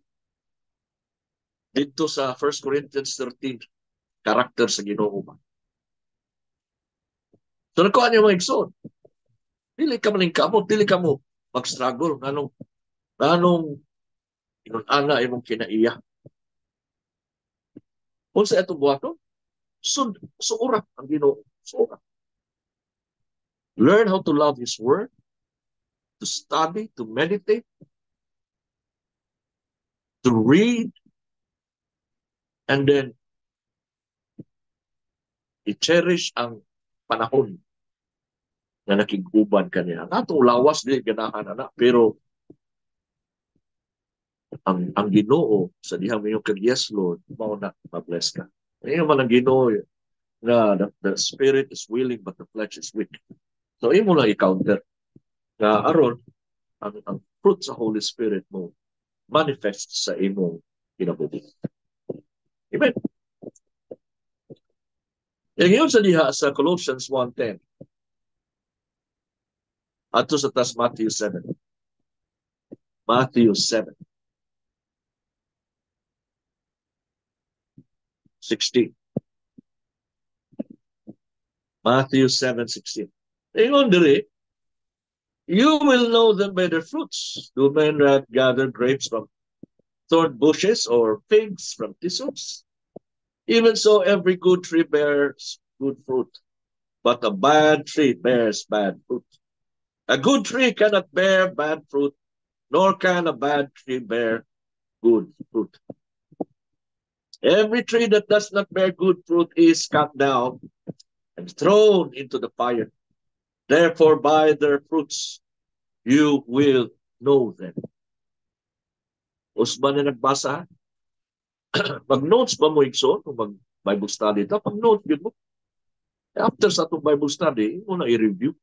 dito sa 1 Corinthians 13, karakter sa Ginoo ba. So nakuha niyo mga igsoon. Dili ka maning kamot, dili ka mo mag-struggle. Anong inun-ana imong kinaiya. Kung sa itong buhaton, suura ang Ginoo. Suura. Learn how to love His Word, to study, to meditate, to read, and then i-cherish ang panahon na nakiguban kanina. Natong lawas di ganahan na, pero ang Ginoo sa dihang minyo kag yes Lord, mao na ma-bless ka. Ngayon man ang Ginoo na the spirit is willing but the flesh is weak. So imo lang i-counter na aron ang fruit sa Holy Spirit mo manifest sa imong kinabuhi. Amen. Ngayon sa diha sa Colossians 1:10 ato sa tas Matthew 7. Matthew 7:16. Matthew 7:16. Ingon diri, you will know them by their fruits. Do men not gather grapes from thorn bushes or figs from thistles? Even so, every good tree bears good fruit, but a bad tree bears bad fruit. A good tree cannot bear bad fruit, nor can a bad tree bear good fruit. Every tree that does not bear good fruit is cut down and thrown into the fire. Therefore, by their fruits, you will know them. Usman na nagbasa, mag-notes ba mo igsoon kung mag-Bible study ito? Pag-note yun mo. After sa itong Bible study, mo na i-review.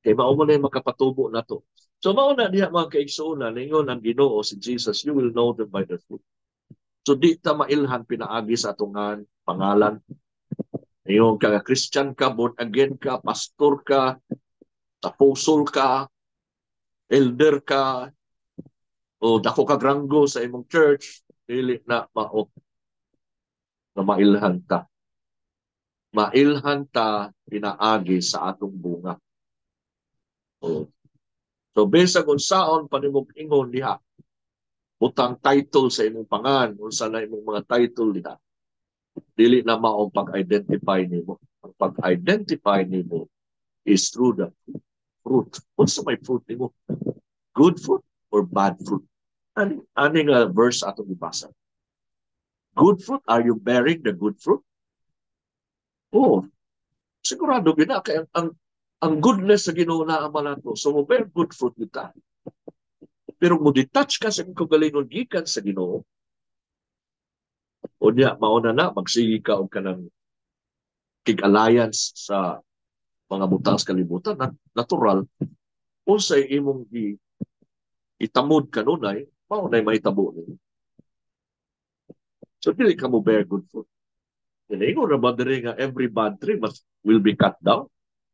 Kaya mauna na yung makapatubo na to. So mauna diha mga kaigsuunan, ningon ang Ginoo si Jesus, you will know them by their fruit. So di ta mailhan pinaagi sa atungan pangalan. Yung ka Christian ka, born again ka, pastor ka, apostle ka, elder ka, o dako ka granggo sa imong church, dili na mao na mailhan ta. Mailhan ta pinaagi sa atong bunga. O, so bisag unsaon panimong ingon diha, butang title sa imong pangan, unsa na imong mga title diha. Dili na mao pag-identify nimo. Ang pag-identify nimo is through the fruit. Unsa may fruit nimo? Good fruit or bad fruit? Ani nga verse atong ibasa. Good fruit, are you bearing the good fruit? Oh, sigurado gina kay ang goodness sa Ginoo na amalato. So mo bear good fruit kita. Pero mo detach ka sa kagalingon gikan sa Ginoo. Unya mauna na magsigi ka og kanang kig-alliance sa mga butang sa kalibutan na natural unsay imong itamod kanunay mao nay mahitabo nimo. So dili ka mo bear good fruit. Ingon na ba diri nga every bad tree will be cut down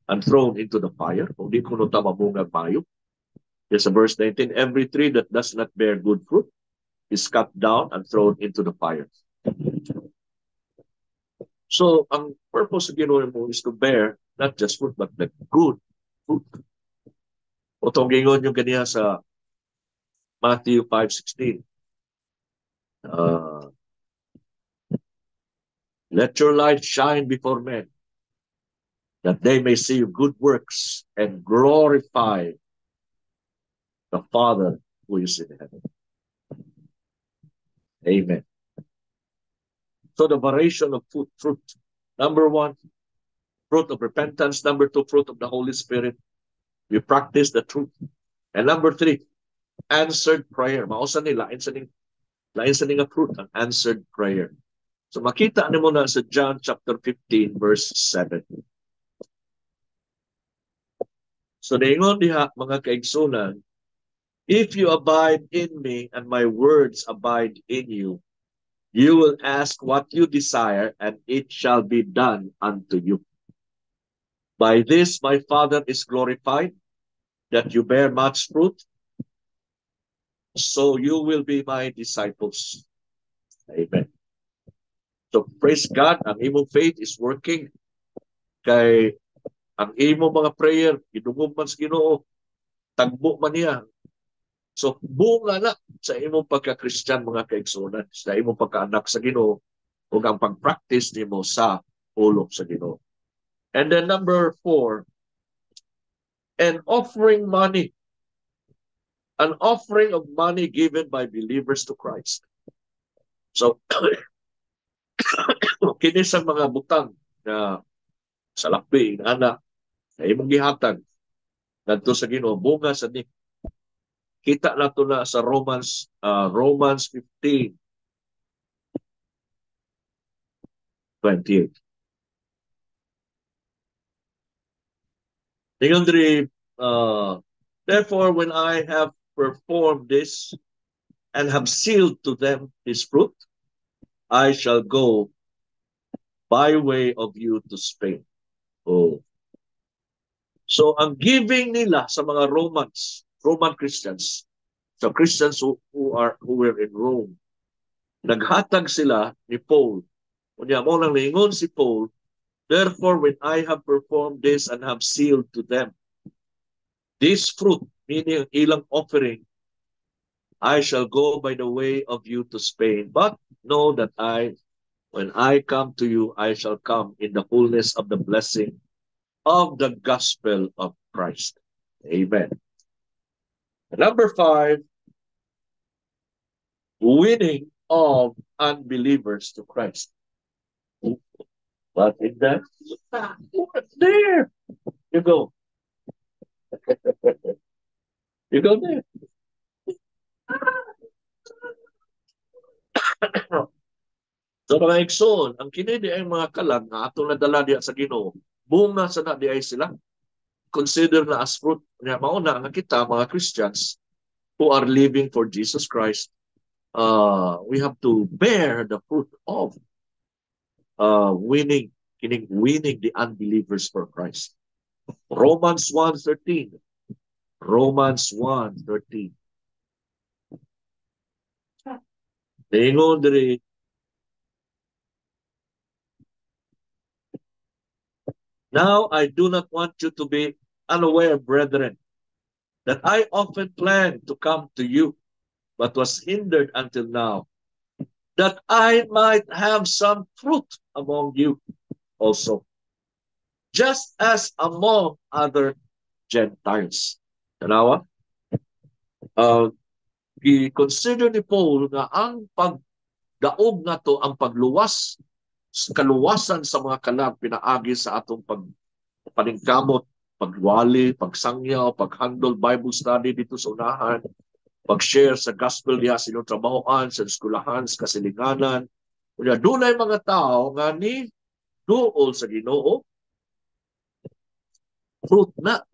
and thrown into the fire? Kung di kuno ta mabungag mayo. Yes, verse 19, every tree that does not bear good fruit is cut down and thrown into the fire. So, ang purpose of Ginoo mo is to bear not just fruit, but the good fruit. O itong gingon yung kaniya sa Matthew 5:16. Let your light shine before men, that they may see your good works and glorify the Father who is in heaven. Amen. So the variation of fruit. Number 1, fruit of repentance. Number 2, fruit of the Holy Spirit. We practice the truth. And number 3, answered prayer. Mausa ni lain sa ning fruit ang answered prayer. So makita nimo na sa John chapter 15 verse 7. So niingon diha mga kaigsunan, if you abide in me and my words abide in you, you will ask what you desire and it shall be done unto you. By this my Father is glorified, that you bear much fruit, so you will be my disciples. Amen. So praise God, ang imong faith is working. Kay ang imong mga prayer, gidungog man sa Ginoo, tagbo man niya. So bunga na sa imong pagka-Christian mga kaigsunan, sa imong pagka-anak sa Ginoo, ug ang pag-practice nimo sa pulong sa Ginoo. And then number 4, an offering money. An offering of money given by believers to Christ. So, kini sa mga butang na sa lapi, anak, na imong gihatag, ngadto sa Ginoo, bunga sa ni. Kita nato na sa Romans 15:28. Therefore, when I have performed this and have sealed to them his fruit, I shall go by way of you to Spain. Oh. So, ang giving nila sa mga Roman Christians, so Christians who were in Rome, naghatag sila ni Paul. Kunya mo nang lingon si Paul, therefore when I have performed this and have sealed to them this fruit, meaning ilang offering, I shall go by the way of you to Spain. But know that when I come to you, I shall come in the fullness of the blessing of the gospel of Christ. Amen. Number 5, winning of unbelievers to Christ. What in that? There. You go. You go there. So mga igsoon, ang kinidi ay mga kalag na atong nadala diya sa Ginoo. Bunga sa na di ay sila. Consider na as fruit. Mauna nga kita, mga Christians who are living for Jesus Christ, we have to bear the fruit of winning the unbelievers for Christ. Romans 1:13. Romans 1:13. Tingon diri, now I do not want you to be unaware, brethren, that I often plan to come to you, but was hindered until now, that I might have some fruit among you also, just as among other Gentiles. Tanawa, i-consider ni Paul nga ang pagdaog na to, ang pagluwas, kaluwasan sa mga kalag, pinaagi sa atong paningkamot, pagwali, pagsangyaw, paghandle Bible study dito sa unahan, pag-share sa gospel diha sa inyong trabahoan, sa eskulahan, sa kasilinganan. Kaya dunay mga tao nga ni duol sa Ginoo, fruit na.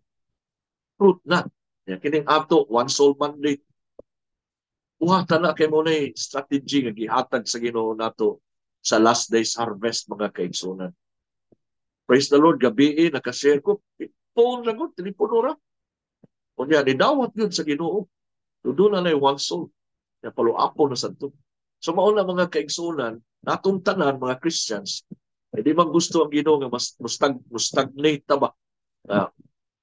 Fruit na. Yan, kining ato, one soul Monday. Uwata na kay mo na strategy nga gihatag sa Ginoo nato sa last days harvest, mga kaigsunan. Praise the Lord, gabi nakashare ko, phone lang ko, telepono ra. Kunya, nidawat yun sa Ginoo. Doon na lang one soul. Kaya paluapo na santo. So mauna mga kaigsunan, natong tanan, mga Christians, hindi man gusto ang Ginoo nga mas mustagnate ta ba?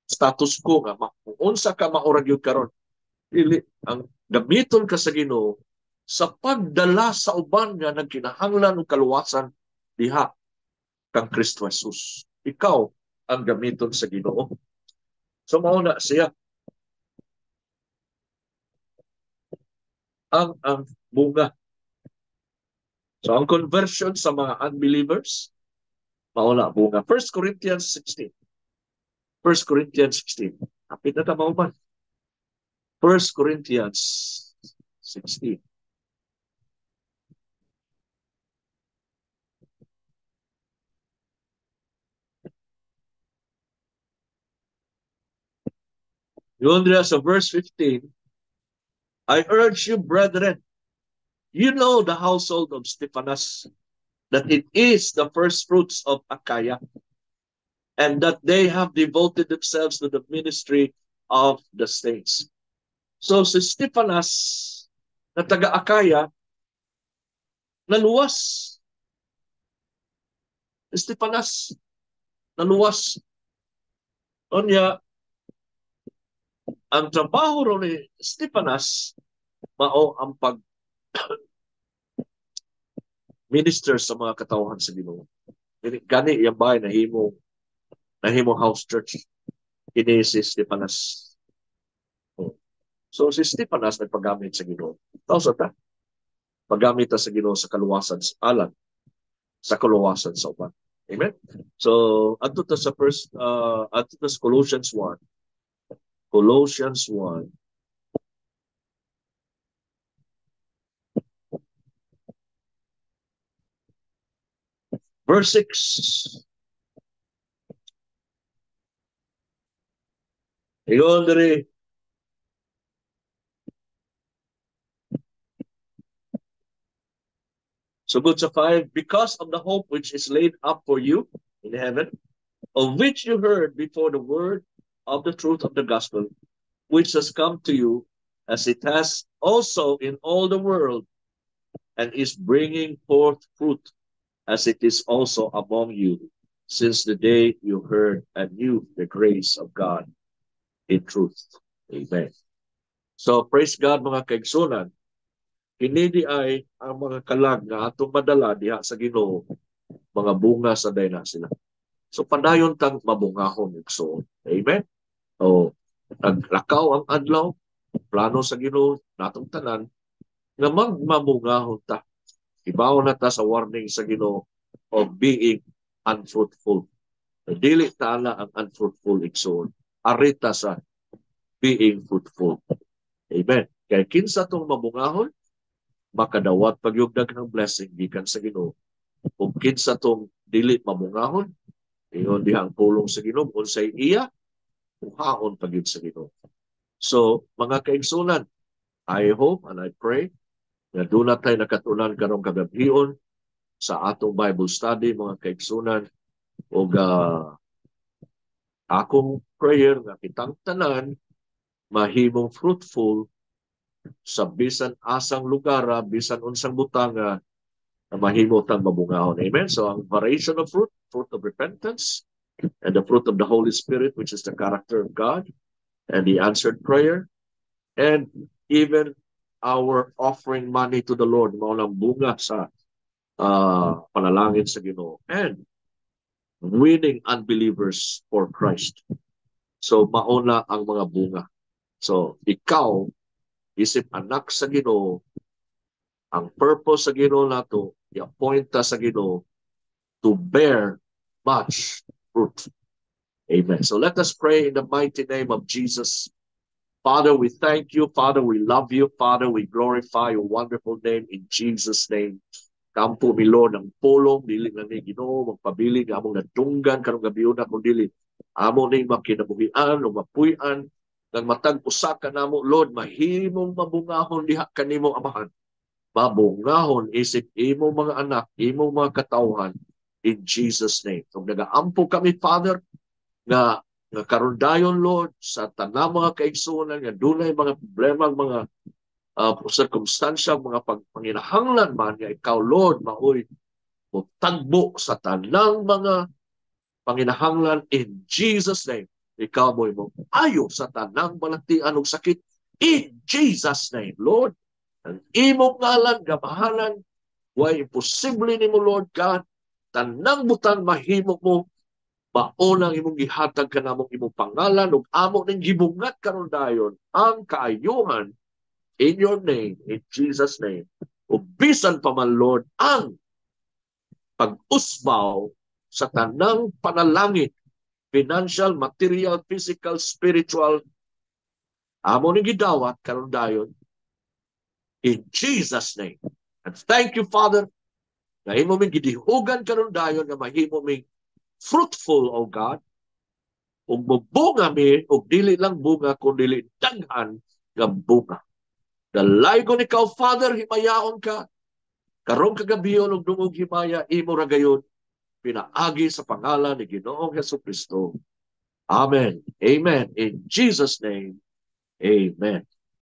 Status quo nga, kung unsa ka maurag yun karon, dili ang gamiton ka sa Ginoo sa pagdala sa uban nga nagkinahanglan og kaluwasan diha kang Kristo Jesus. Ikaw ang gamiton sa Ginoo. So mauna siya ang bunga. So ang conversion sa mga unbelievers, mauna bunga. 1 Corinthians 16. 1 Corinthians 16. Kapit na tamaw man. 1 Corinthians 16. Yun rin sa verse 15, I urge you, brethren, you know the household of Stephanas, that it is the first fruits of Achaia, and that they have devoted themselves to the ministry of the saints. So si Stephanas na taga-Achaia, naluwas. Stephanas, naluwas. Onya, ang trabaho ro ni Stephanas, mao ang pag-minister sa mga katawhan sa Ginoo. Gani yung bahay nahimong house church. Ini si Stephanas. So si Stephanas nagpagamit sa Ginoo. Tawsa ta. Paggamit ta sa Ginoo sa kaluwasan sa alam, sa kaluwasan sa uban. Amen. So adto ta sa Colossians 1. Colossians 1. Verse 6. Iyon diri. So good sa 5, because of the hope which is laid up for you in heaven, of which you heard before the word of the truth of the gospel, which has come to you, as it has also in all the world, and is bringing forth fruit, as it is also among you, since the day you heard and knew the grace of God in truth. Amen. So praise God, mga kaigsunan. Kini ay ang mga kalag nga atong madala diha sa Ginoo, mga bunga sa dayna sila. So padayon tang mabungahon igsoon. Amen. O naglakaw ang adlaw, plano sa Ginoo natong tanan nga magmabungahon ta. Ibaw na ta sa warning sa Ginoo of being unfruitful. Dili ta na ang unfruitful igsoon. Arita sa being fruitful. Amen. Kaya kinsa tong mabungahon, makadawat pagyugdag ng blessing gikan sa Ginoo. Kung kinsa tong dili mabungahon, ingon dihang pulong sa Ginoo unsay iya, uhaon pagyud sa Ginoo. So, mga kaigsunan, I hope and I pray na doon na tayo nakatunan karong kagabion sa atong Bible study, mga kaigsunan, o akong prayer nga kitang tanan mahimong fruitful sa bisan asang lugar, bisan unsang butanga, na mahimo tang mabungahon. Amen? So ang variation of fruit, fruit of repentance, and the fruit of the Holy Spirit, which is the character of God, and the answered prayer, and even our offering money to the Lord, mao lang bunga sa panalangin sa Ginoo, and winning unbelievers for Christ. So mauna ang mga bunga. So ikaw, isip anak sa Ginoo, ang purpose sa Ginoo nato, i-appoint ta sa Ginoo to bear much fruit. Amen. So let us pray in the mighty name of Jesus. Father, we thank you. Father, we love you. Father, we glorify your wonderful name in Jesus' name. Kampo mi Lord ang pulong dili na ni Ginoo magpabilig among nadunggan karong gabi na kun dili amo ning makinabuhian o mapuy-an nang matag usa ka namo Lord mahimong mabungahon diha kanimo amahan. Mabungahon isip imo mga anak, imo mga katawhan in Jesus name. So nagaampo kami Father nga karon dayon Lord sa tanang mga kaigsuonan nga dunay mga problema mga circumstansya, mga panginahanglan man nga ikaw, Lord, maoy tagbo sa tanang mga panginahanglan in Jesus' name. Ikaw mo ayo sa tanang balatian og sakit in Jesus' name, Lord. Ang imong ngalan, gamahalan, why imposible nimo, Lord God, tanang butang mahimo mo, maunang imong gihatag ka namong imong pangalan ug amo ning gibungat karon dayon ang kaayuhan in your name, in Jesus' name. Ubisan pa man, Lord, ang pag-usbaw sa tanang panalangin, financial, material, physical, spiritual, amo ni gidawat karon dayon in Jesus' name. And thank you, Father, na imo ming gidihugan karon dayon nga mahimo ming fruitful, O God, ug mubunga mi ug dili lang bunga kundi daghan nga bunga. Dalay ko ikaw, Father, himayaon ka. Karong kagabiyon og dungog himaya, imo ra gayon, pinaagi sa pangalan ni Ginoong Hesukristo. Amen. Amen. In Jesus' name, amen.